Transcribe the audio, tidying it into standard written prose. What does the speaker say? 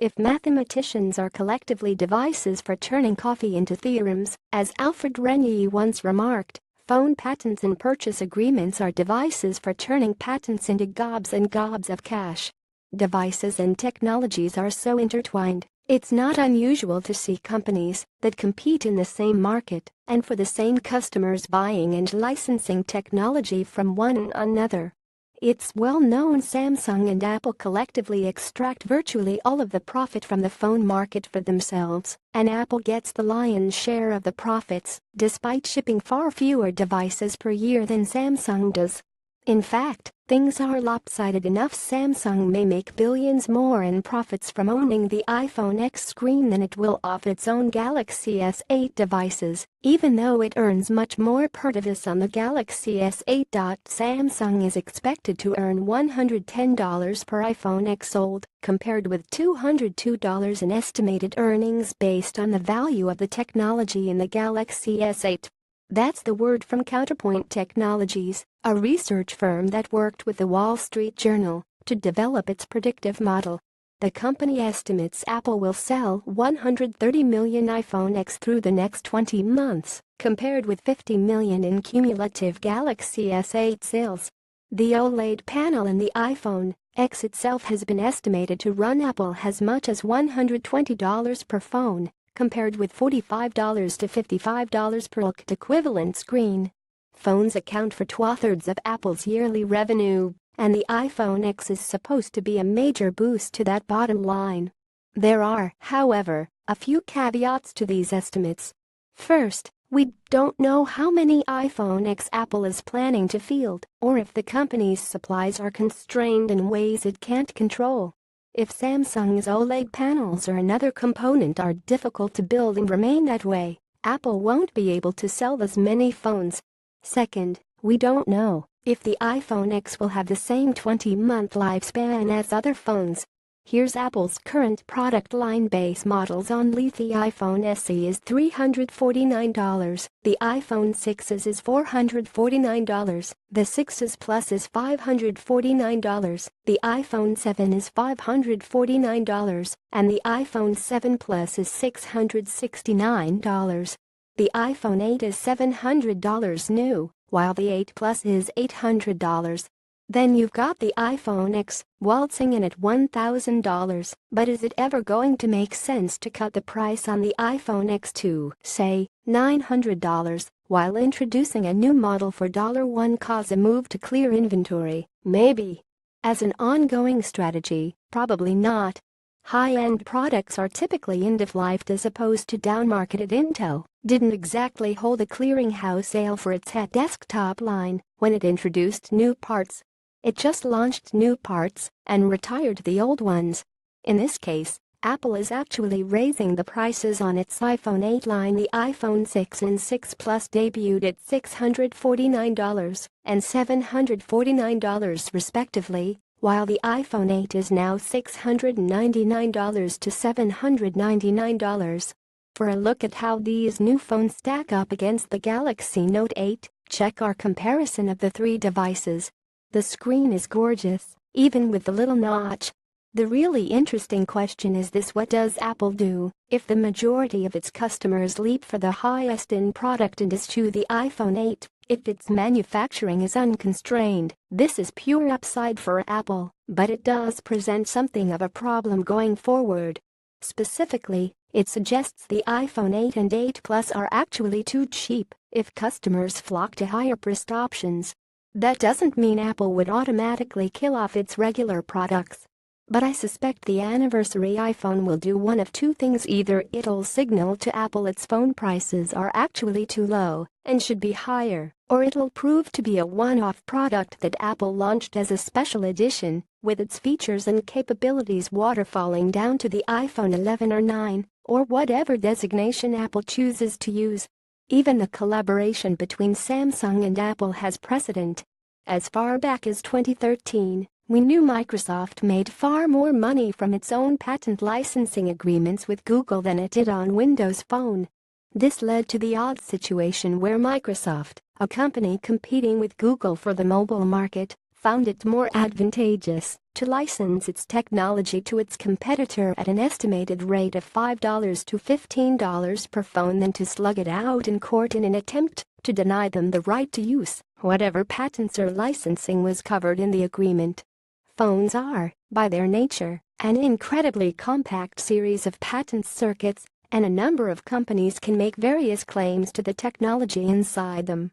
If mathematicians are collectively devices for turning coffee into theorems, as Alfred Rényi once remarked, phone patents and purchase agreements are devices for turning patents into gobs and gobs of cash. Devices and technologies are so intertwined, it's not unusual to see companies that compete in the same market and for the same customers buying and licensing technology from one another. It's well known Samsung and Apple collectively extract virtually all of the profit from the phone market for themselves, and Apple gets the lion's share of the profits, despite shipping far fewer devices per year than Samsung does. In fact, things are lopsided enough. Samsung may make billions more in profits from owning the iPhone X screen than it will off its own Galaxy S8 devices, even though it earns much more per device on the Galaxy S8. Samsung is expected to earn $110 per iPhone X sold, compared with $202 in estimated earnings based on the value of the technology in the Galaxy S8. That's the word from Counterpoint Technologies, a research firm that worked with the Wall Street Journal to develop its predictive model. The company estimates Apple will sell 130 million iPhone X through the next 20 months, compared with 50 million in cumulative Galaxy S8 sales. The OLED panel in the iPhone X itself has been estimated to run Apple as much as $120 per phone, compared with $45 to $55 per equivalent screen. Phones account for 2/3 of Apple's yearly revenue, and the iPhone X is supposed to be a major boost to that bottom line. There are, however, a few caveats to these estimates. First, we don't know how many iPhone X Apple is planning to field, or if the company's supplies are constrained in ways it can't control. If Samsung's OLED panels or another component are difficult to build and remain that way, Apple won't be able to sell as many phones. Second, we don't know if the iPhone X will have the same 20-month lifespan as other phones. Here's Apple's current product line. Base models only. The iPhone SE is $349, the iPhone 6s is $449, the 6s Plus is $549, the iPhone 7 is $549, and the iPhone 7 Plus is $669. The iPhone 8 is $700 new, while the 8 Plus is $800. Then you've got the iPhone X, waltzing in at $1,000, but is it ever going to make sense to cut the price on the iPhone X to, say, $900, while introducing a new model for $1? Cause a move to clear inventory? Maybe. As an ongoing strategy, probably not. High-end products are typically end-of-lifed as opposed to downmarketed. Intel didn't exactly hold a clearinghouse sale for its head desktop line when it introduced new parts. It just launched new parts and retired the old ones. In this case, Apple is actually raising the prices on its iPhone 8 line. The iPhone 6 and 6 Plus debuted at $649 and $749 respectively, while the iPhone 8 is now $699 to $799. For a look at how these new phones stack up against the Galaxy Note 8, check our comparison of the three devices. The screen is gorgeous, even with the little notch. The really interesting question is this: what does Apple do if the majority of its customers leap for the highest-end product and eschew the iPhone 8? If its manufacturing is unconstrained, this is pure upside for Apple, but it does present something of a problem going forward. Specifically, it suggests the iPhone 8 and 8 Plus are actually too cheap if customers flock to higher-priced options. That doesn't mean Apple would automatically kill off its regular products. But I suspect the anniversary iPhone will do one of two things: either it'll signal to Apple its phone prices are actually too low and should be higher, or it'll prove to be a one-off product that Apple launched as a special edition, with its features and capabilities waterfalling down to the iPhone 11 or 9, or whatever designation Apple chooses to use. Even the collaboration between Samsung and Apple has precedent. As far back as 2013, we knew Microsoft made far more money from its own patent licensing agreements with Google than it did on Windows Phone. This led to the odd situation where Microsoft, a company competing with Google for the mobile market, found it more advantageous to license its technology to its competitor at an estimated rate of $5 to $15 per phone than to slug it out in court in an attempt to deny them the right to use whatever patents or licensing was covered in the agreement. Phones are, by their nature, an incredibly compact series of patent circuits, and a number of companies can make various claims to the technology inside them.